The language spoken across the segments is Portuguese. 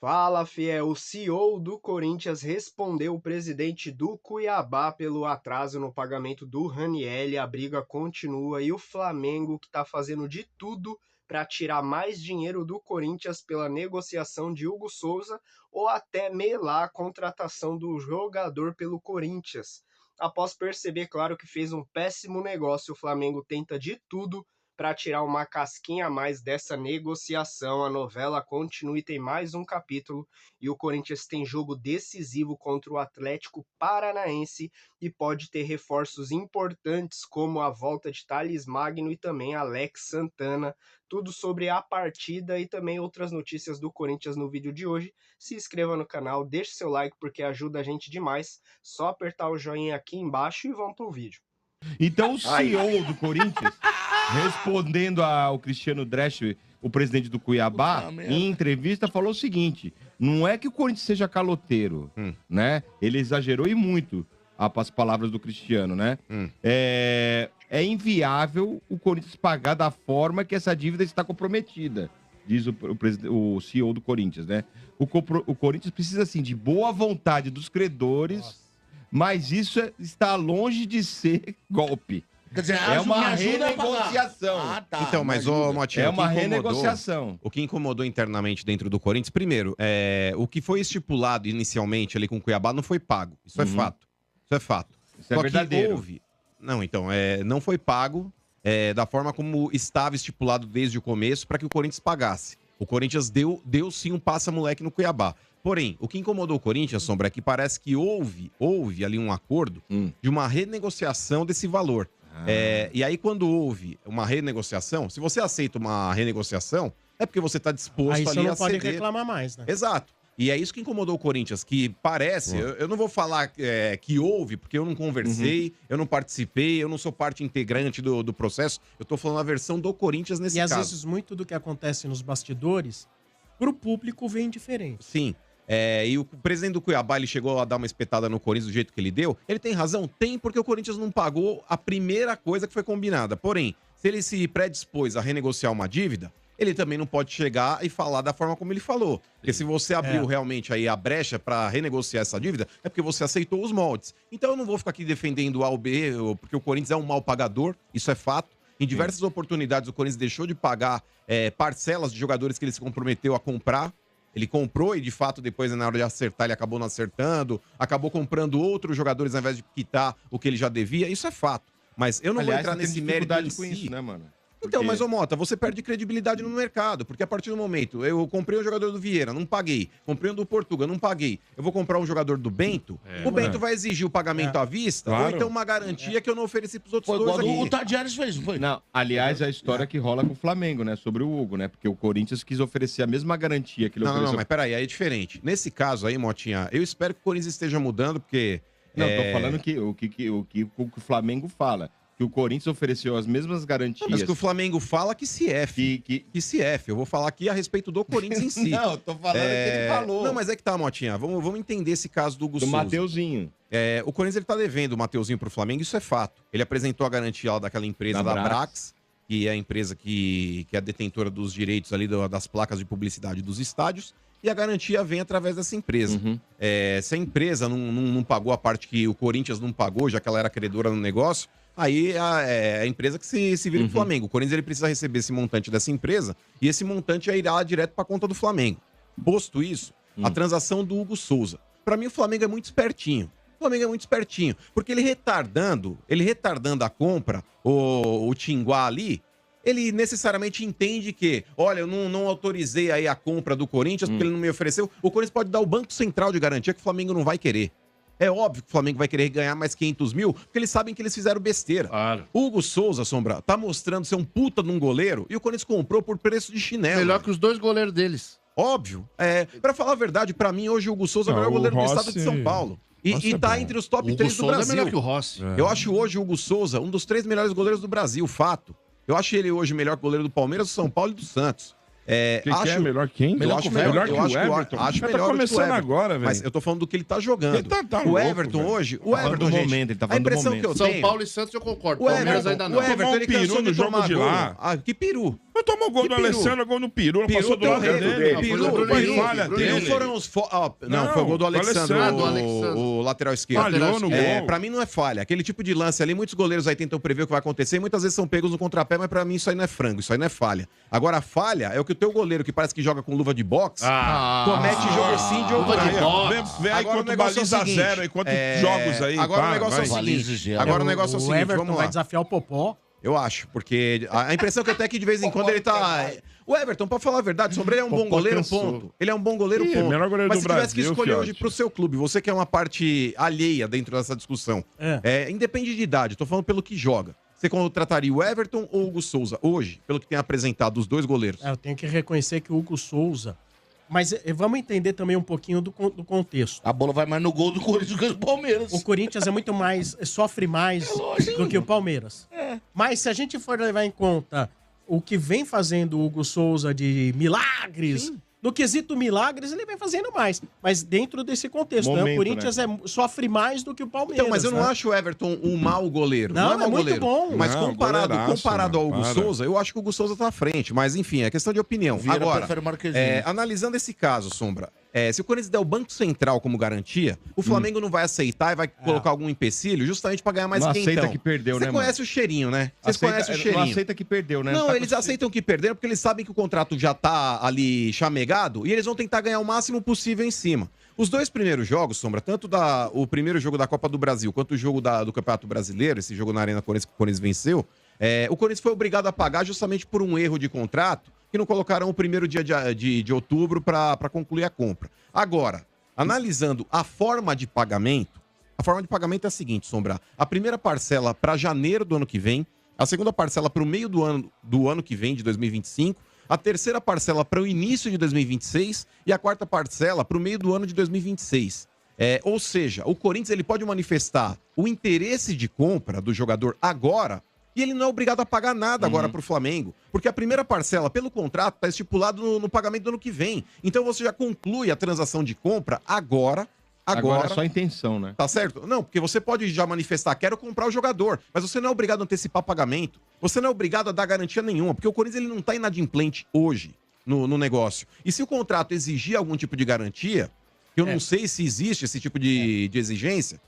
Fala, fiel. O CEO do Corinthians respondeu o presidente do Cuiabá pelo atraso no pagamento do Ranieri. A briga continua e o Flamengo, que está fazendo de tudo para tirar mais dinheiro do Corinthians pela negociação de Hugo Souza ou até melar a contratação do jogador pelo Corinthians. Após perceber, claro, que fez um péssimo negócio, o Flamengo tenta de tudo para tirar uma casquinha a mais dessa negociação. A novela continua e tem mais um capítulo. E o Corinthians tem jogo decisivo contra o Atlético Paranaense e pode ter reforços importantes como a volta de Thales Magno e também Alex Santana. Tudo sobre a partida e também outras notícias do Corinthians no vídeo de hoje. Se inscreva no canal, deixe seu like porque ajuda a gente demais. Só apertar o joinha aqui embaixo e vamos pro vídeo. Então o CEO do Corinthians, respondendo ao Cristiano Dresch, o presidente do Cuiabá, em entrevista falou o seguinte: não é que o Corinthians seja caloteiro, né? Ele exagerou e muito as palavras do Cristiano, né? É inviável o Corinthians pagar da forma que essa dívida está comprometida, diz o CEO do Corinthians, né? O Corinthians precisa, assim, de boa vontade dos credores, mas isso está longe de ser golpe. Quer dizer, É uma ajuda a renegociação. pagar. Tá, Então, mas, ô, Motinha, É o que uma incomodou- renegociação. O que incomodou internamente dentro do Corinthians, primeiro, o que foi estipulado inicialmente ali com o Cuiabá não foi pago. Isso é fato. Isso é fato. Isso é verdadeiro. Não, então, não foi pago da forma como estava estipulado desde o começo para que o Corinthians pagasse. O Corinthians deu sim um passa-moleque no Cuiabá. Porém, o que incomodou o Corinthians, Sombra, é que parece que houve ali um acordo de uma renegociação desse valor. E aí, quando houve uma renegociação, se você aceita uma renegociação, é porque você está disposto Aí ali você não a pode ceder. reclamar mais, né? Exato. E é isso que incomodou o Corinthians, que parece, eu não vou falar que houve, porque eu não conversei, eu não participei, eu não sou parte integrante do processo, eu tô falando a versão do Corinthians nesse E caso. às vezes muito do que acontece nos bastidores, pro público vem diferente. Sim. E o presidente do Cuiabá, ele chegou a dar uma espetada no Corinthians do jeito que ele deu. Ele tem razão? Tem, porque o Corinthians não pagou a primeira coisa que foi combinada. Porém, se ele se predispôs a renegociar uma dívida, ele também não pode chegar e falar da forma como ele falou. Porque se você abriu realmente aí a brecha para renegociar essa dívida, é porque você aceitou os moldes. Então eu não vou ficar aqui defendendo o A ou B, porque o Corinthians é um mau pagador, isso é fato. Em diversas oportunidades o Corinthians deixou de pagar parcelas de jogadores que ele se comprometeu a comprar. Ele comprou e, de fato, depois, na hora de acertar, ele acabou não acertando. Acabou comprando outros jogadores ao invés de quitar o que ele já devia. Isso é fato. Mas eu não vou entrar nesse mérito em com si. isso, né, mano? Então, mas, ô Mota, você perde credibilidade no mercado. Porque a partir do momento, eu comprei um jogador do Vieira, não paguei. Comprei um do Portugal, não paguei. Eu vou comprar um jogador do Bento, o Bento vai exigir o pagamento à vista, ou então uma garantia que eu não ofereci pros outros Foi dois igual aqui. o Tadieres fez, não foi? Não, aliás, a história que rola com o Flamengo, né? Sobre o Hugo, né? Porque o Corinthians quis oferecer a mesma garantia que ele Não, ofereceu. mas peraí, aí é diferente. Nesse caso aí, Motinha, eu espero que o Corinthians esteja mudando, porque... Não, tô falando que o que o Flamengo fala. Que o Corinthians ofereceu as mesmas garantias. Mas que o Flamengo fala que se F. Que se F. Eu vou falar aqui a respeito do Corinthians em si. Não, tô falando que ele falou. Não, mas é que tá, Motinha. Vamos entender esse caso do Hugo Souza. Mateuzinho. O Corinthians ele tá devendo o Mateuzinho pro Flamengo, isso é fato. Ele apresentou a garantia lá daquela empresa da Brax, que é a empresa que é a detentora dos direitos ali das placas de publicidade dos estádios. E a garantia vem através dessa empresa. Se a empresa não pagou a parte que o Corinthians não pagou, já que ela era credora no negócio, aí é a empresa que se vira com o Flamengo. O Corinthians ele precisa receber esse montante dessa empresa e esse montante irá direto para a conta do Flamengo. Posto isso, a transação do Hugo Souza. Para mim, o Flamengo é muito espertinho. O Flamengo é muito espertinho, porque ele retardando a compra, o Tinguá ali, ele necessariamente entende que, olha, eu não autorizei aí a compra do Corinthians porque ele não me ofereceu. O Corinthians pode dar o Banco Central de garantia que o Flamengo não vai querer. É óbvio que o Flamengo vai querer ganhar mais 500 mil, porque eles sabem que eles fizeram besteira. Claro. O Hugo Souza, Sombra, tá mostrando ser um puta de um goleiro e o Corinthians comprou por preço de chinelo. Melhor que os dois goleiros deles. Óbvio. Pra falar a verdade, pra mim, hoje o Hugo Souza é o melhor goleiro do estado de São Paulo. E tá entre os top 3 do Brasil. É melhor que o Rossi. Eu acho hoje o Hugo Souza um dos 3 melhores goleiros do Brasil, fato. Eu acho ele hoje melhor que o goleiro do Palmeiras, do São Paulo e do Santos. Quem que é melhor quem? Eu acho melhor que o Everton. Acho Tá melhor começando que o Everton. agora, velho. Mas eu tô falando do que ele tá jogando. Ele tá o louco, Everton velho. hoje, o Tá falando Everton, do gente, momento, ele tá a falando do impressão que eu momento. São tenho... Paulo e Santos eu concordo. O Palmeiras Everton, ainda não. o Everton, ele Tomar um cansou peru de no jogo tomar de gol. lá. Que peru? Mas tomou gol do Alessandro, gol no Peru, passou do lado dele. Peru foram os... Não, foi o gol do Alessandro, o lateral esquerdo. Falhou no gol. Pra mim não é falha. Aquele tipo de lance ali, muitos goleiros aí tentam prever o que vai acontecer e muitas vezes são pegos no contrapé, mas pra mim isso aí não é frango, isso aí não é falha. Agora, a falha é o que o teu goleiro, que parece que joga com luva de boxe, comete jogo sim de outro. Vem aí quanto baliza zero aí, quantos jogos aí. Agora o negócio é o seguinte. Agora o negócio é o seguinte, Everton vamos vai lá. desafiar o Popó. Eu acho, porque a impressão que eu tenho é que de vez em quando ele tá... O Everton, pra falar a verdade, sobre ele é um bom goleiro, ponto. Ele é um bom goleiro, ponto. Melhor goleiro Mas do se tivesse que Brasil, escolher hoje fiote. pro seu clube, você que é uma parte alheia dentro dessa discussão, independe de idade, tô falando pelo que joga. Você contrataria o Everton ou o Hugo Souza? Hoje, pelo que tem apresentado os dois goleiros. Eu tenho que reconhecer que o Hugo Souza... Mas vamos entender também um pouquinho do contexto. A bola vai mais no gol do Corinthians do que do Palmeiras. O Corinthians é muito mais, sofre mais do que o Palmeiras. Mas se a gente for levar em conta o que vem fazendo o Hugo Souza de milagres, no quesito milagres, ele vem fazendo mais. Mas dentro desse contexto, Momento, o Corinthians sofre mais do que o Palmeiras. Então, mas eu não acho o Everton um mau goleiro. Não é mau muito goleiro. bom. Mas Não, comparado ao Hugo para. Souza, eu acho que o Hugo Souza tá à frente. Mas enfim, é questão de opinião. Vieira Agora, prefere Marquezinho. analisando esse caso, Sombra, se o Corinthians der o Banco Central como garantia, o Flamengo não vai aceitar e vai colocar algum empecilho justamente pra ganhar mais Não quentão. aceita que perdeu, Você né, conhece o cheirinho, né? Vocês conhecem o Não cheirinho. aceita que perdeu, né? Não, Tá eles com- aceitam que perderam porque eles sabem que o contrato já tá ali chamegado e eles vão tentar ganhar o máximo possível em cima. Os dois primeiros jogos, Sombra, tanto o primeiro jogo da Copa do Brasil quanto o jogo do Campeonato Brasileiro, esse jogo na Arena Corinthians que o Corinthians venceu, o Corinthians foi obrigado a pagar justamente por um erro de contrato que não colocaram o primeiro dia de outubro para concluir a compra. Agora, analisando a forma de pagamento é a seguinte, Sombra. A primeira parcela para janeiro do ano que vem, a segunda parcela para o meio do ano que vem, de 2025, a terceira parcela para o início de 2026 e a quarta parcela para o meio do ano de 2026. Ou seja, o Corinthians ele pode manifestar o interesse de compra do jogador agora e ele não é obrigado a pagar nada agora para o Flamengo. Porque a primeira parcela, pelo contrato, está estipulado no pagamento do ano que vem. Então você já conclui a transação de compra agora. Agora é só intenção, né? Tá certo? Não, porque você pode já manifestar, quero comprar o jogador, mas você não é obrigado a antecipar pagamento. Você não é obrigado a dar garantia nenhuma, porque o Corinthians ele não tá inadimplente hoje no negócio. E se o contrato exigir algum tipo de garantia, que eu não sei se existe esse tipo de exigência,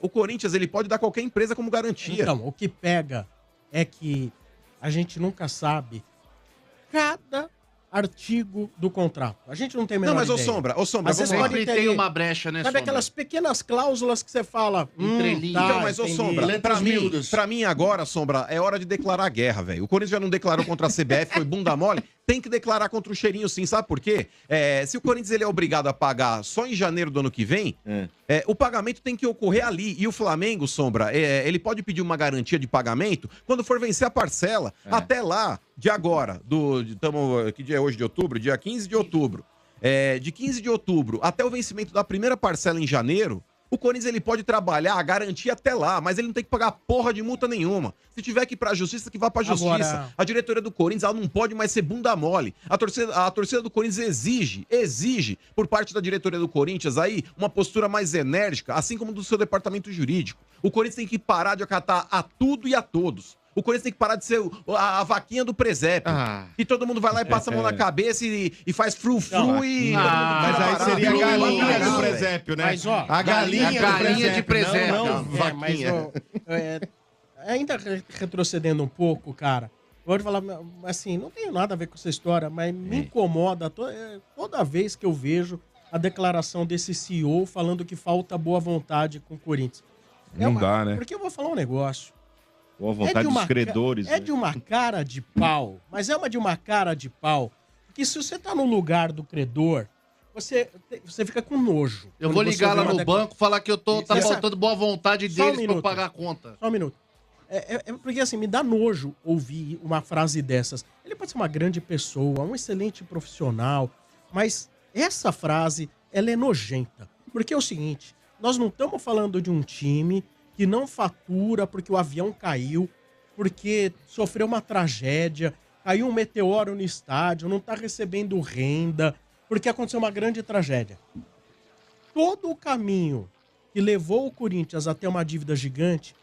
o Corinthians ele pode dar qualquer empresa como garantia. Então, o que pega é que a gente nunca sabe cada artigo do contrato. A gente não tem a menor Não, mas ideia. Sombra, Às vezes vamos lá. pode ter tem ali- uma brecha, né, Sabe Sombra? aquelas pequenas cláusulas que você fala... Entre linhas. Então, mas, entendi. Sombra, Letras miúdas. pra mim agora, Sombra, é hora de declarar guerra, velho. O Corinthians já não declarou contra a CBF, foi bunda mole. Tem que declarar contra o cheirinho sim, sabe por quê? Se o Corinthians ele é obrigado a pagar só em janeiro do ano que vem, o pagamento tem que ocorrer ali. E o Flamengo, Sombra, ele pode pedir uma garantia de pagamento quando for vencer a parcela. Até lá, de agora, que dia é hoje de outubro? Dia 15 de outubro. De 15 de outubro até o vencimento da primeira parcela em janeiro, o Corinthians ele pode trabalhar a garantia até lá, mas ele não tem que pagar porra de multa nenhuma. Se tiver que ir pra justiça, que vá pra justiça. Agora- A diretoria do Corinthians ela não pode mais ser bunda mole. A torcida do Corinthians exige por parte da diretoria do Corinthians aí uma postura mais enérgica, assim como do seu departamento jurídico. O Corinthians tem que parar de acatar a tudo e a todos. O Corinthians tem que parar de ser a vaquinha do presépio. E todo mundo vai lá e passa a mão na cabeça e faz fru-fru e... Mas aí seria a galinha Mas, do ó, presépio, né? mas, ó, a galinha de presépio. Não, mas, ó, ainda retrocedendo um pouco, cara, eu vou falar, assim, não tem nada a ver com essa história, mas me incomoda toda vez que eu vejo a declaração desse CEO falando que falta boa vontade com o Corinthians. Não dá, né? Porque eu vou falar um negócio. Ou a vontade dos credores. É de uma cara de pau, mas de uma cara de pau, porque se você tá no lugar do credor, você fica com nojo. Eu Quando vou você ligar vê lá uma no banco, falar que tá Essa- faltando boa vontade Só um deles pra eu minuto. pagar a conta. Só um minuto. Porque assim, me dá nojo ouvir uma frase dessas. Ele pode ser uma grande pessoa, um excelente profissional, mas essa frase, ela é nojenta. Porque é o seguinte, nós não estamos falando de um time que não fatura porque o avião caiu, porque sofreu uma tragédia, caiu um meteoro no estádio, não está recebendo renda, porque aconteceu uma grande tragédia. Todo o caminho que levou o Corinthians até uma dívida gigante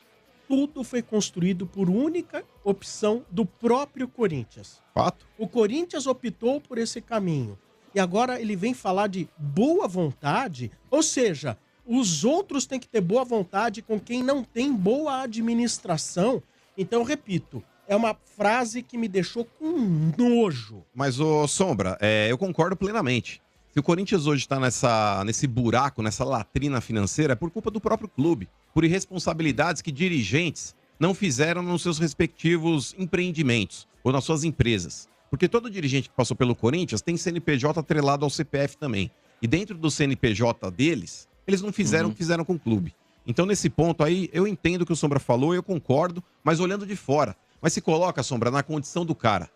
tudo foi construído por única opção do próprio Corinthians. Fato. O Corinthians optou por esse caminho. E agora ele vem falar de boa vontade, ou seja, os outros têm que ter boa vontade com quem não tem boa administração. Então, eu repito, é uma frase que me deixou com nojo. Mas, ô Sombra, eu concordo plenamente. Se o Corinthians hoje está nesse buraco, nessa latrina financeira, é por culpa do próprio clube, por irresponsabilidades que dirigentes não fizeram nos seus respectivos empreendimentos ou nas suas empresas. Porque todo dirigente que passou pelo Corinthians tem CNPJ atrelado ao CPF também. E dentro do CNPJ deles, eles não fizeram o que fizeram com o clube. Então, nesse ponto aí, eu entendo o que o Sombra falou, eu concordo, mas olhando de fora. Mas se coloca, Sombra, na condição do cara.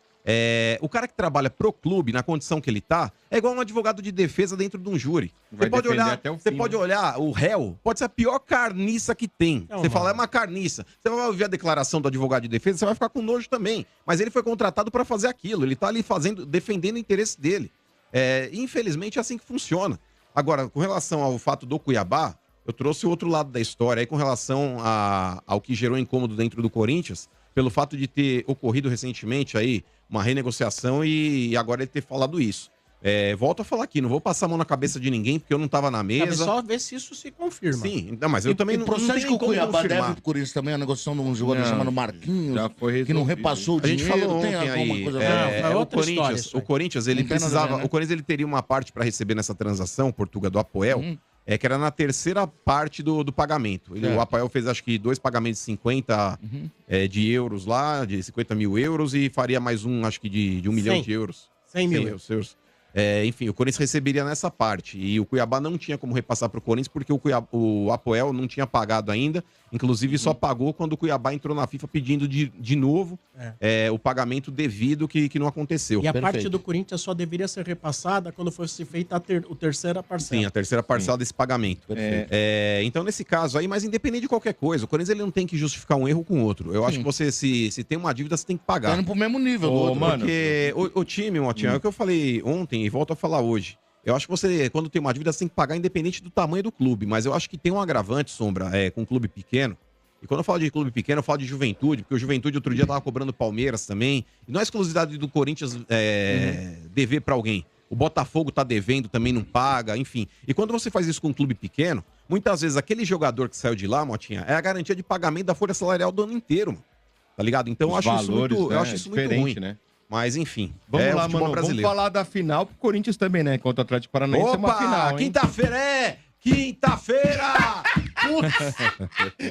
O cara que trabalha pro clube, na condição que ele tá, é igual um advogado de defesa dentro de um júri. Você pode olhar, o réu pode ser a pior carniça que tem. Você fala, é uma carniça. Você vai ouvir a declaração do advogado de defesa, você vai ficar com nojo também. Mas ele foi contratado para fazer aquilo. Ele tá ali defendendo o interesse dele. Infelizmente é assim que funciona. Agora, com relação ao fato do Cuiabá, eu trouxe o outro lado da história aí com relação ao que gerou incômodo dentro do Corinthians, pelo fato de ter ocorrido recentemente aí uma renegociação e agora ele ter falado isso. Volto a falar aqui, não vou passar a mão na cabeça de ninguém, porque eu não estava na mesa. É só ver se isso se confirma. Sim, não, mas eu também não procede que o Cuiabá deve confirmar. pro Corinthians também a negociação de um jogador chamado Marquinhos, já foi que não resolvido. repassou o A gente dinheiro. falou Tem ontem alguma aí, coisa é outra história isso aí. o Corinthians ele Não tem nada a precisava, ver, né? o Corinthians ele teria uma parte para receber nessa transação, Portuga do Apoel, que era na terceira parte do pagamento. O Apoel fez acho que 2 pagamentos de 50 de euros lá, de 50 mil euros, e faria mais um, acho que de 1 milhão de euros. 100 mil euros. Enfim, o Corinthians receberia nessa parte. E o Cuiabá não tinha como repassar para o Corinthians, porque o Apoel não tinha pagado ainda. Inclusive, só pagou quando o Cuiabá entrou na FIFA pedindo de novo o pagamento devido que não aconteceu. E a parte do Corinthians só deveria ser repassada quando fosse feita a terceira parcela. Sim, a terceira parcela desse pagamento. Então, nesse caso aí, mas independente de qualquer coisa, o Corinthians ele não tem que justificar um erro com o outro. Eu acho que você, se tem uma dívida, você tem que pagar. Tá indo pro mesmo nível do outro. Mano, porque o time, Motinha, é o que eu falei ontem e volto a falar hoje. Eu acho que você, quando tem uma dívida, você tem que pagar independente do tamanho do clube. Mas eu acho que tem um agravante, Sombra, com um clube pequeno. E quando eu falo de clube pequeno, eu falo de Juventude, porque o Juventude outro dia tava cobrando Palmeiras também. E não é exclusividade do Corinthians dever pra alguém. O Botafogo tá devendo, também não paga, enfim. E quando você faz isso com um clube pequeno, muitas vezes aquele jogador que saiu de lá, Motinha, é a garantia de pagamento da folha salarial do ano inteiro, mano. Tá ligado? Então eu acho isso muito ruim. Né? Mas enfim, vamos lá, o futebol mano. brasileiro. Vamos falar da final pro Corinthians também, né? Contra o Atlético Paranaense é uma final, hein? Quinta-feira Quinta-feira!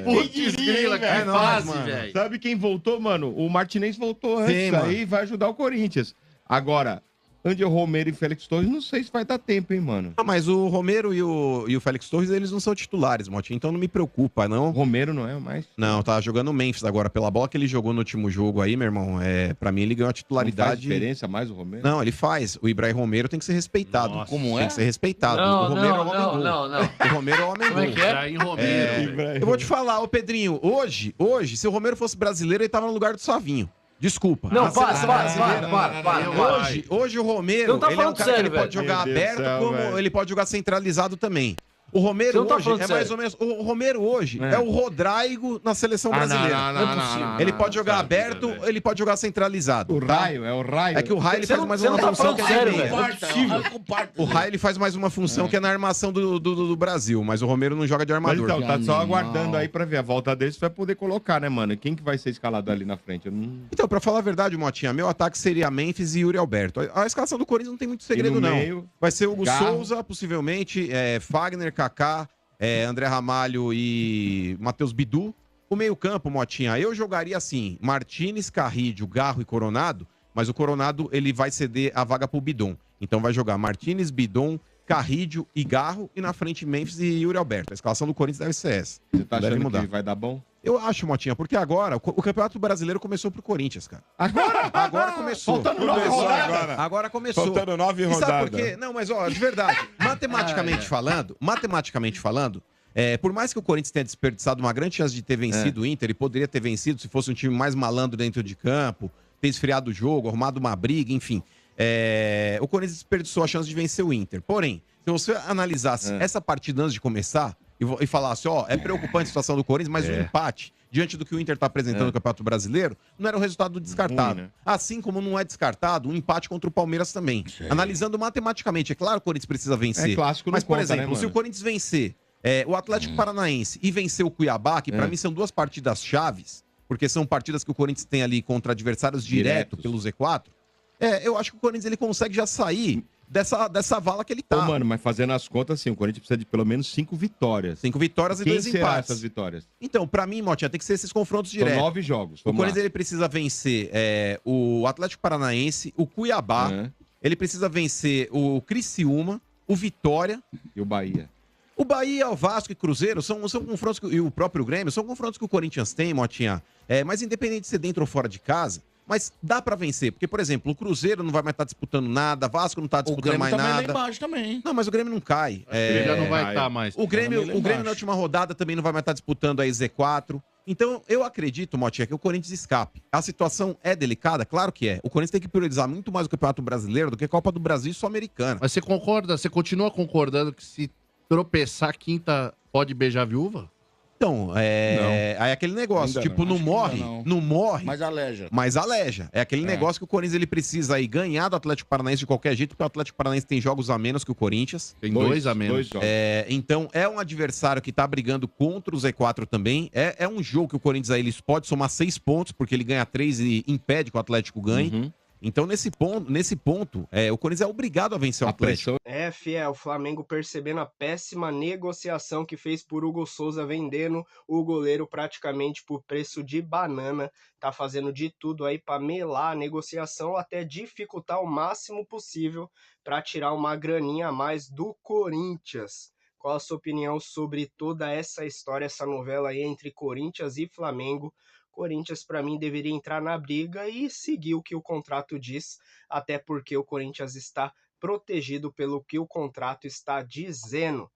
Putz, grila, que fase, velho. Sabe quem voltou, mano? O Martinez voltou antes. Sim, aí vai ajudar o Corinthians. Agora, Angel Romero e Félix Torres, não sei se vai dar tempo, hein, mano? Ah, mas o Romero e o Félix Torres, eles não são titulares, Motinho, então não me preocupa, não. Romero não é mais? Não, tá jogando o Memphis agora. Pela bola que ele jogou no último jogo aí, meu irmão, pra mim ele ganhou a titularidade. Não faz diferença mais o Romero? Não, ele faz. O Ibrahim Romero tem que ser respeitado. Nossa, como Tem é? que ser respeitado. Não, o Romero é o homem não, gol. não. O Romero é o homem Como é gol. que é? Ibrahim Romero. velho. Eu vou te falar, ô Pedrinho, hoje, se o Romero fosse brasileiro, ele tava no lugar do Savinho. Desculpa. Não, Na seleção brasileira- para. Hoje o Romero, Não tá ele é um falando cara que sério, ele pode velho. jogar Meu Deus aberto, do céu, como velho. ele pode jogar centralizado também. O Romero Você não tá hoje falando é mais sério. ou menos... O Romero hoje é o Rodrigo na seleção brasileira. não é possível. Ele pode jogar aberto, ele pode jogar centralizado. O tá? Raio, é o Raio. É que o Raio ele Você faz não- mais você uma não tá função falando que é sério, de meia. velho. O Raio ele faz mais uma função que é na armação do Brasil, mas o Romero não joga de Mas armador. então, tá Que só animal. aguardando aí pra ver a volta dele, se vai poder colocar, né, mano? Quem que vai ser escalado ali na frente? Eu não... Então, pra falar a verdade, Motinha, meu ataque seria Memphis e Yuri Alberto. A escalação do Corinthians não tem muito segredo, E no não. meio, Vai ser Hugo Garro. Souza, possivelmente, Fagner, Kaká, André Ramalho e Matheus Bidu. O meio-campo, Motinha, eu jogaria assim: Martínez, Carrídio, Garro e Coronado, mas o Coronado ele vai ceder a vaga pro Bidon. Então vai jogar Martínez, Bidon, Carrídio e Garro, e na frente Memphis e Yuri Alberto. A escalação do Corinthians deve ser essa. você tá Deve achando mudar. que vai dar bom? Eu acho, Motinha, porque agora o Campeonato Brasileiro começou pro Corinthians, cara. Agora começou. Faltando 9 Começou rodadas. agora. Agora começou. Faltando 9 E sabe rodadas. por quê? Não, mas ó, de verdade, matematicamente falando, por mais que o Corinthians tenha desperdiçado uma grande chance de ter vencido o Inter, e poderia ter vencido se fosse um time mais malandro dentro de campo, ter esfriado o jogo, arrumado uma briga, enfim. O Corinthians desperdiçou a chance de vencer o Inter. Porém, se você analisasse essa partida antes de começar e falasse, ó, é preocupante a situação do Corinthians, mas um empate diante do que o Inter está apresentando no Campeonato Brasileiro, não era um resultado descartado. Ruim, né? Assim como não é descartado um empate contra o Palmeiras também. Analisando matematicamente, é claro que o Corinthians precisa vencer. É clássico, não mas, por conta, exemplo, né, se o mano? Corinthians vencer o Atlético Paranaense e vencer o Cuiabá, que pra mim são duas partidas chaves, porque são partidas que o Corinthians tem ali contra adversários direto Diretos. pelo Z4, eu acho que o Corinthians ele consegue já sair dessa vala que ele tá. Ô, mano, mas fazendo as contas, assim, o Corinthians precisa de pelo menos 5 vitórias. 5 vitórias e Quem 2 será empates. essas vitórias? Então, pra mim, Motinha, tem que ser esses confrontos São diretos. 9 jogos. O Vamos Corinthians lá. ele precisa vencer o Atlético Paranaense, o Cuiabá, ele precisa vencer o Criciúma, o Vitória e o Bahia. O Bahia, o Vasco e Cruzeiro são confrontos e o próprio Grêmio são confrontos que o Corinthians tem, Motinha. Mas independente de ser dentro ou fora de casa, mas dá pra vencer, porque por exemplo, o Cruzeiro não vai mais estar disputando nada, Vasco não tá O disputando Grêmio mais também lá nada. embaixo também. Não, mas o Grêmio não cai. Ele já não vai estar mais. O Grêmio, Também lá o Grêmio na embaixo. última rodada também não vai mais estar disputando a Z4. Então, eu acredito, Motinha, que o Corinthians escape. A situação é delicada? Claro que é. O Corinthians tem que priorizar muito mais o Campeonato Brasileiro do que a Copa do Brasil e Sul-Americana. Mas você concorda, você continua concordando que se tropeçar quinta pode beijar a viúva? Então, aí é aquele negócio, Ainda tipo, não Acho que morre, ainda não morre, Mas aleja. mas aleja. É aquele negócio que o Corinthians ele precisa aí ganhar do Atlético Paranaense de qualquer jeito, porque o Atlético Paranaense tem jogos a menos que o Corinthians. Tem dois a menos. dois jogos. Então, é um adversário que tá brigando contra o Z4 também. É um jogo que o Corinthians aí eles pode somar 6 pontos, porque ele ganha 3 e impede que o Atlético ganhe. Então, nesse ponto, o Corinthians é obrigado a vencer o Atlético. O Flamengo percebendo a péssima negociação que fez por Hugo Souza, vendendo o goleiro praticamente por preço de banana. Tá fazendo de tudo aí para melar a negociação, até dificultar o máximo possível para tirar uma graninha a mais do Corinthians. Qual a sua opinião sobre toda essa história, essa novela aí entre Corinthians e Flamengo? Corinthians, para mim, deveria entrar na briga e seguir o que o contrato diz, até porque o Corinthians está protegido pelo que o contrato está dizendo.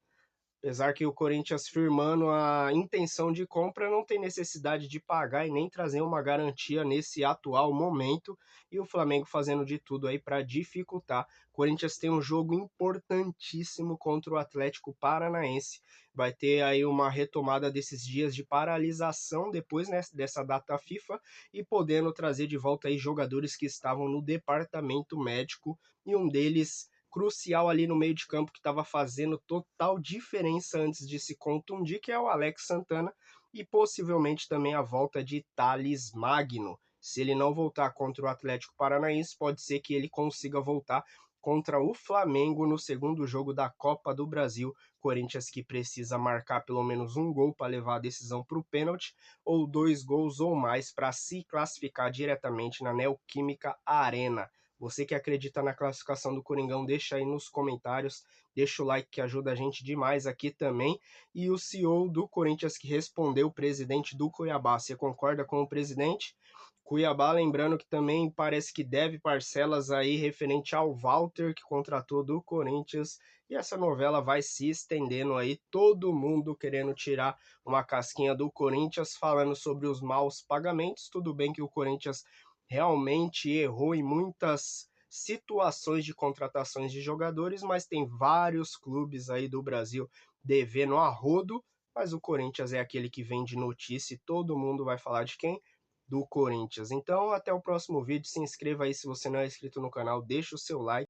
Apesar que o Corinthians firmando a intenção de compra não tem necessidade de pagar e nem trazer uma garantia nesse atual momento, e o Flamengo fazendo de tudo aí para dificultar. O Corinthians tem um jogo importantíssimo contra o Atlético Paranaense. Vai ter aí uma retomada desses dias de paralisação depois, né, dessa data FIFA, e podendo trazer de volta aí jogadores que estavam no departamento médico, e um deles crucial ali no meio de campo, que estava fazendo total diferença antes de se contundir, que é o Alex Santana, e possivelmente também a volta de Thales Magno. Se ele não voltar contra o Atlético Paranaense, pode ser que ele consiga voltar contra o Flamengo no segundo jogo da Copa do Brasil. Corinthians que precisa marcar pelo menos um gol para levar a decisão para o pênalti, ou 2 gols ou mais para se classificar diretamente na Neoquímica Arena. Você que acredita na classificação do Coringão, deixa aí nos comentários, deixa o like que ajuda a gente demais aqui também. E o CEO do Corinthians que respondeu, o presidente do Cuiabá, você concorda com o presidente? Cuiabá, lembrando que também parece que deve parcelas aí referente ao Walter, que contratou do Corinthians, e essa novela vai se estendendo aí, todo mundo querendo tirar uma casquinha do Corinthians, falando sobre os maus pagamentos. Tudo bem que o Corinthians realmente errou em muitas situações de contratações de jogadores, mas tem vários clubes aí do Brasil devendo a rodo, mas o Corinthians é aquele que vende notícia e todo mundo vai falar de quem? Do Corinthians. Então, até o próximo vídeo. Se inscreva aí se você não é inscrito no canal, deixa o seu like.